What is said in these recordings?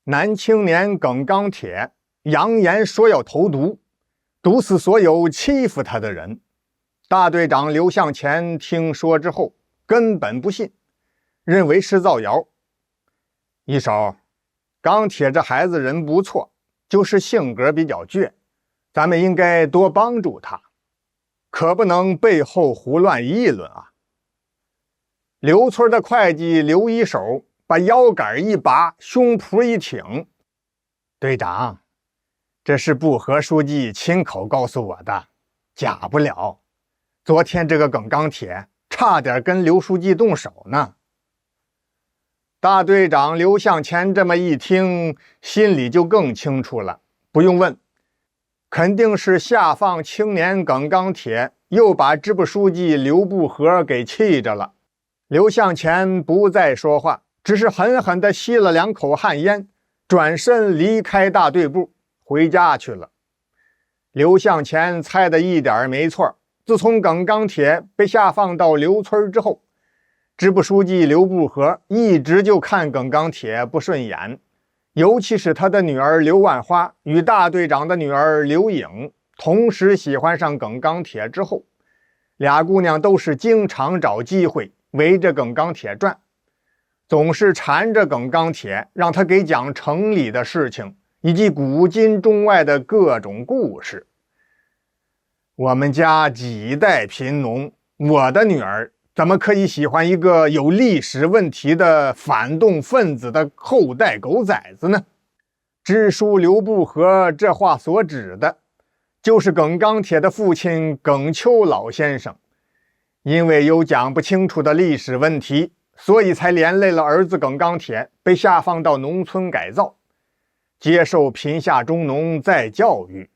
男青年耿钢铁扬言说要投毒，毒死所有欺负他的人。大队长刘向前听说之后根本不信，认为是造谣。一手，钢铁这孩子人不错，就是性格比较倔，咱们应该多帮助他，可不能背后胡乱议论啊。刘村的会计刘一手把腰杆一拔，胸脯一挺：队长，这是布和书记亲口告诉我的，假不了。昨天这个耿钢铁差点跟刘书记动手呢。大队长刘向前这么一听，心里就更清楚了，不用问，肯定是下放青年耿钢铁又把支部书记刘不和给气着了。刘向前不再说话，只是狠狠地吸了2口旱烟，转身离开大队部回家去了。刘向前猜的一点没错，自从耿钢铁被下放到刘村之后，支部书记刘不和一直就看耿钢铁不顺眼，尤其是他的女儿刘万花与大队长的女儿刘颖同时喜欢上耿钢铁之后，俩姑娘都是经常找机会围着耿钢铁转，总是缠着耿钢铁，让他给讲城里的事情以及古今中外的各种故事。我们家几代贫农，我的女儿怎么可以喜欢一个有历史问题的反动分子的后代狗崽子呢？支书刘不和这话所指的，就是耿钢铁的父亲耿秋老先生，因为有讲不清楚的历史问题，所以才连累了儿子耿钢铁被下放到农村改造，接受贫下中农再教育。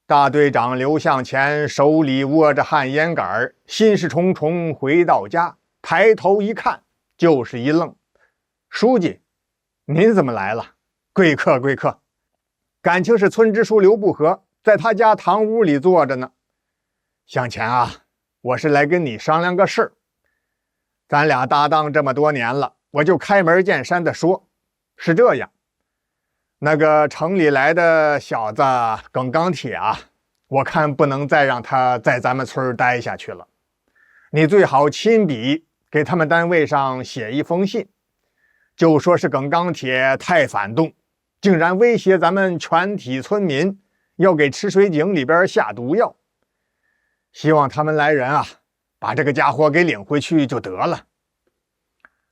大队长刘向前手里握着旱烟杆，心事重重回到家，抬头一看就是一愣：书记，您怎么来了？贵客贵客。感情是村支书刘不和在他家堂屋里坐着呢。向前啊，我是来跟你商量个事儿。咱俩搭档这么多年了，我就开门见山的说，是这样，那个城里来的小子耿钢铁啊，我看不能再让他在咱们村待下去了。你最好亲笔给他们单位上写一封信，就说是耿钢铁太反动，竟然威胁咱们全体村民要给池水井里边下毒药。希望他们来人啊，把这个家伙给领回去就得了。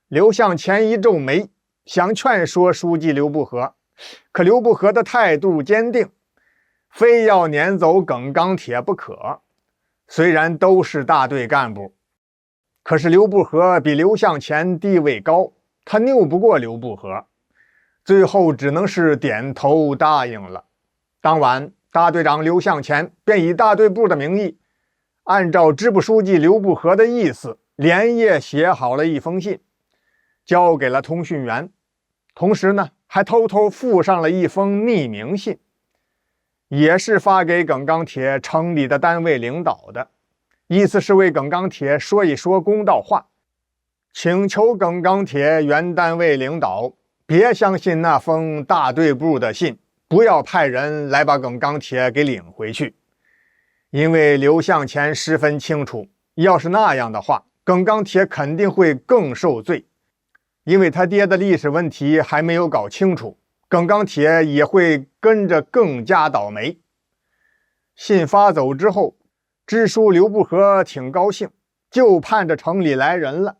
刘向前一皱眉，想劝说书记刘不和，可刘不和的态度坚定，非要撵走耿钢铁不可。虽然都是大队干部，可是刘不和比刘向前地位高，他拗不过刘不和，最后只能是点头答应了。当晚，大队长刘向前便以大队部的名义，按照支部书记刘不和的意思，连夜写好了一封信，交给了通讯员，同时呢，还偷偷附上了一封匿名信，也是发给耿钢铁城里的单位领导的，意思是为耿钢铁说一说公道话，请求耿钢铁原单位领导别相信那封大队部的信，不要派人来把耿钢铁给领回去。因为刘向前十分清楚，要是那样的话，耿钢铁肯定会更受罪，因为他爹的历史问题还没有搞清楚，耿钢铁也会跟着更加倒霉。信发走之后，支书刘不和挺高兴，就盼着城里来人了，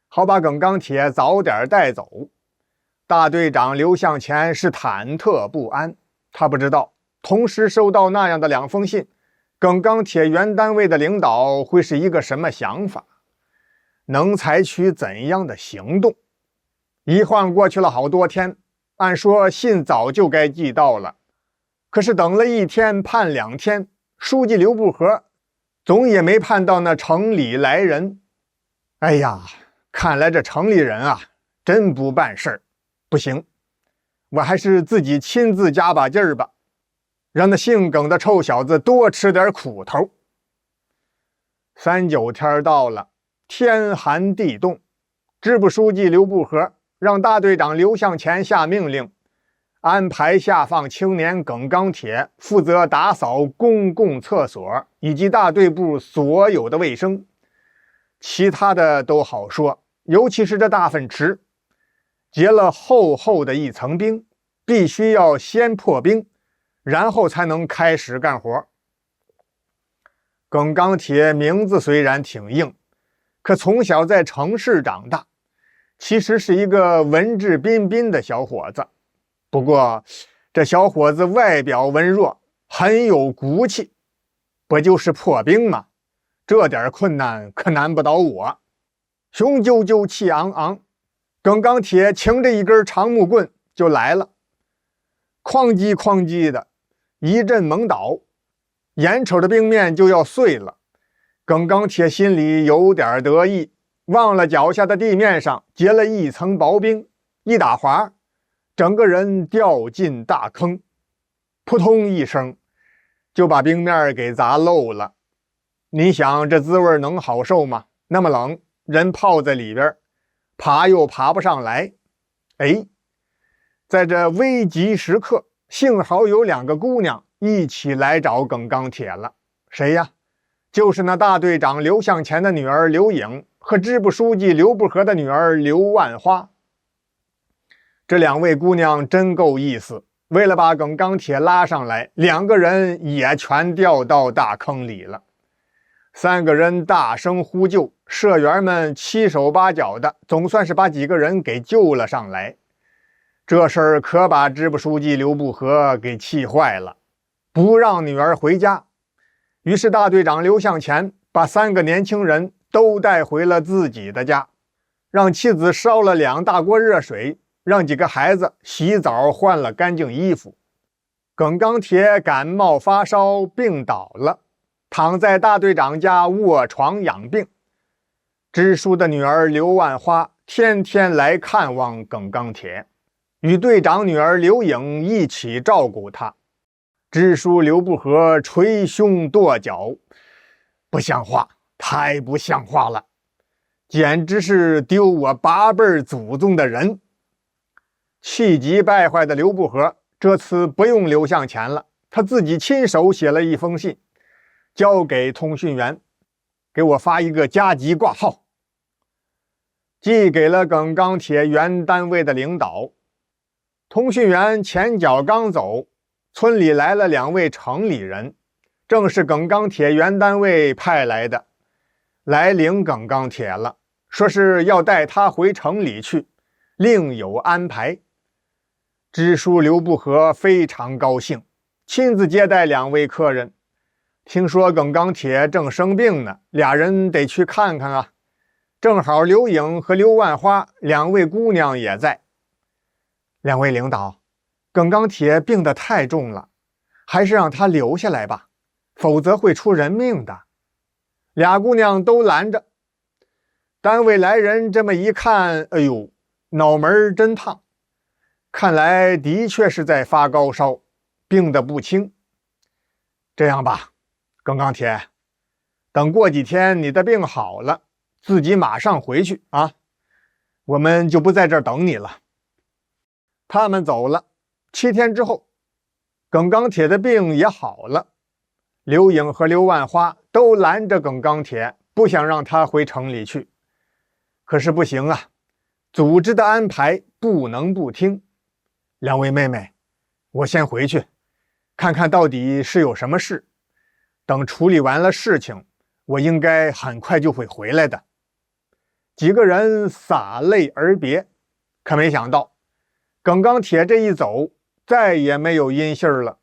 好把耿钢铁早点带走。大队长刘向前是忐忑不安，他不知道同时收到那样的2封信，耿钢铁原单位的领导会是一个什么想法，能采取怎样的行动。一晃过去了好多天，按说信早就该寄到了，可是等了1天盼2天，书记刘不和总也没盼到那城里来人。哎呀，看来这城里人啊，真不办事儿。不行，我还是自己亲自加把劲儿吧，让那姓耿的臭小子多吃点苦头。3、9天到了，天寒地冻，支部书记刘不和让大队长刘向前下命令，安排下放青年耿钢铁负责打扫公共厕所以及大队部所有的卫生，其他的都好说，尤其是这大粪池，结了厚厚的一层冰，必须要先破冰，然后才能开始干活。耿钢铁名字虽然挺硬，可从小在城市长大，其实是一个文质彬彬的小伙子。不过这小伙子外表文弱，很有骨气，不就是破冰吗？这点困难可难不倒我。雄赳赳气昂昂，耿钢铁擎着一根长木棍就来了，哐叽哐叽的一阵猛倒，眼瞅着冰面就要碎了。耿钢铁心里有点得意，忘了脚下的地面上结了一层薄冰，一打滑，整个人掉进大坑，扑通一声就把冰面给砸漏了。你想这滋味能好受吗？那么冷，人泡在里边，爬又爬不上来。哎，在这危急时刻，幸好有2个姑娘一起来找耿钢铁了。谁呀？就是那大队长刘向前的女儿刘颖和支部书记刘不和的女儿刘万花。这2位姑娘真够意思，为了把耿钢铁拉上来，2个人也全掉到大坑里了。3个人大声呼救，社员们七手八脚的，总算是把几个人给救了上来。这事儿可把支部书记刘不和给气坏了，不让女儿回家。于是大队长刘向前把3个年轻人都带回了自己的家，让妻子烧了2大锅热水，让几个孩子洗澡换了干净衣服。耿钢铁感冒发烧病倒了，躺在大队长家卧床养病。支书的女儿刘万花天天来看望耿钢铁，与队长女儿刘颖一起照顾他。支书刘不和捶胸跺脚，不像话，太不像话了，简直是丢我8辈祖宗的人。气急败坏的刘不和这次不用刘向前了，他自己亲手写了一封信，交给通讯员，给我发一个加急挂号，寄给了耿钢铁原单位的领导。通讯员前脚刚走，村里来了2位城里人，正是耿钢铁原单位派来的，来领耿钢铁了，说是要带他回城里去，另有安排。支书刘不和非常高兴，亲自接待2位客人。听说耿钢铁正生病呢，2人得去看看啊。正好刘颖和刘万花2位姑娘也在。2位领导，耿钢铁病得太重了，还是让他留下来吧，否则会出人命的。2姑娘都拦着。单位来人这么一看，哎呦，脑门真烫，看来的确是在发高烧，病得不轻。这样吧，耿钢铁，等过几天你的病好了，自己马上回去啊，我们就不在这儿等你了。他们走了，7天之后，耿钢铁的病也好了。刘颖和刘万花都拦着耿钢铁，不想让他回城里去。可是不行啊，组织的安排不能不听。2位妹妹，我先回去，看看到底是有什么事。等处理完了事情，我应该很快就会回来的。几个人洒泪而别，可没想到，耿钢铁这一走，再也没有音信了。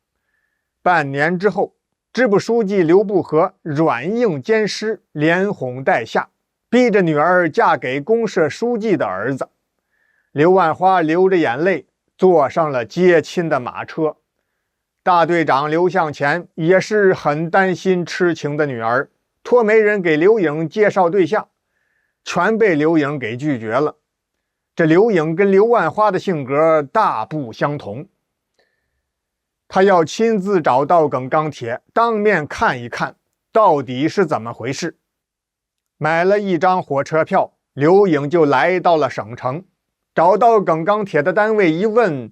半年之后，支部书记刘不和软硬兼施，连哄带吓，逼着女儿嫁给公社书记的儿子。刘万花流着眼泪坐上了接亲的马车。大队长刘向前也是很担心痴情的女儿，托媒人给刘颖介绍对象，全被刘颖给拒绝了。这刘颖跟刘万花的性格大不相同，他要亲自找到耿钢铁，当面看一看到底是怎么回事。买了一张火车票，刘颖就来到了省城，找到耿钢铁的单位一问，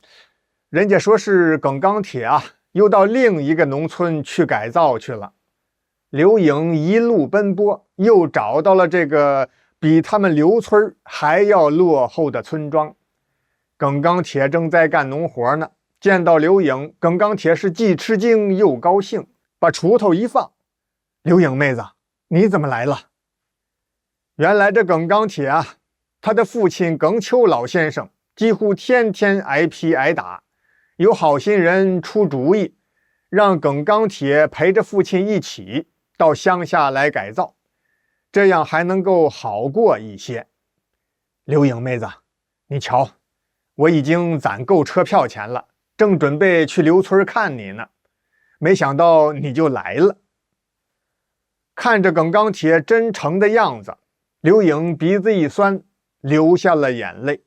人家说是耿钢铁啊，又到另一个农村去改造去了。刘颖一路奔波，又找到了这个比他们刘村还要落后的村庄。耿钢铁正在干农活呢，见到刘颖，耿钢铁是既吃惊又高兴，把锄头一放：“刘颖妹子，你怎么来了？”原来这耿钢铁啊，他的父亲耿秋老先生几乎天天挨批挨打，有好心人出主意，让耿钢铁陪着父亲一起到乡下来改造，这样还能够好过一些。刘颖妹子，你瞧，我已经攒够车票钱了，正准备去刘村看你呢，没想到你就来了。看着耿钢铁真诚的样子，刘颖鼻子一酸，流下了眼泪。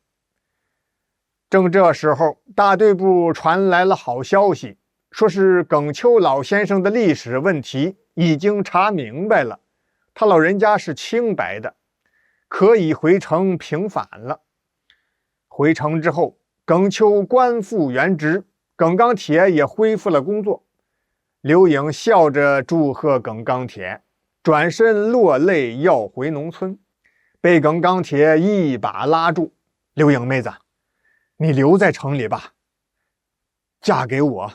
正这时候，大队部传来了好消息，说是耿秋老先生的历史问题已经查明白了，他老人家是清白的，可以回城平反了。回城之后，耿秋官复原职，耿钢铁也恢复了工作。刘颖笑着祝贺耿钢铁，转身落泪要回农村，被耿钢铁一把拉住：“刘颖妹子，你留在城里吧，嫁给我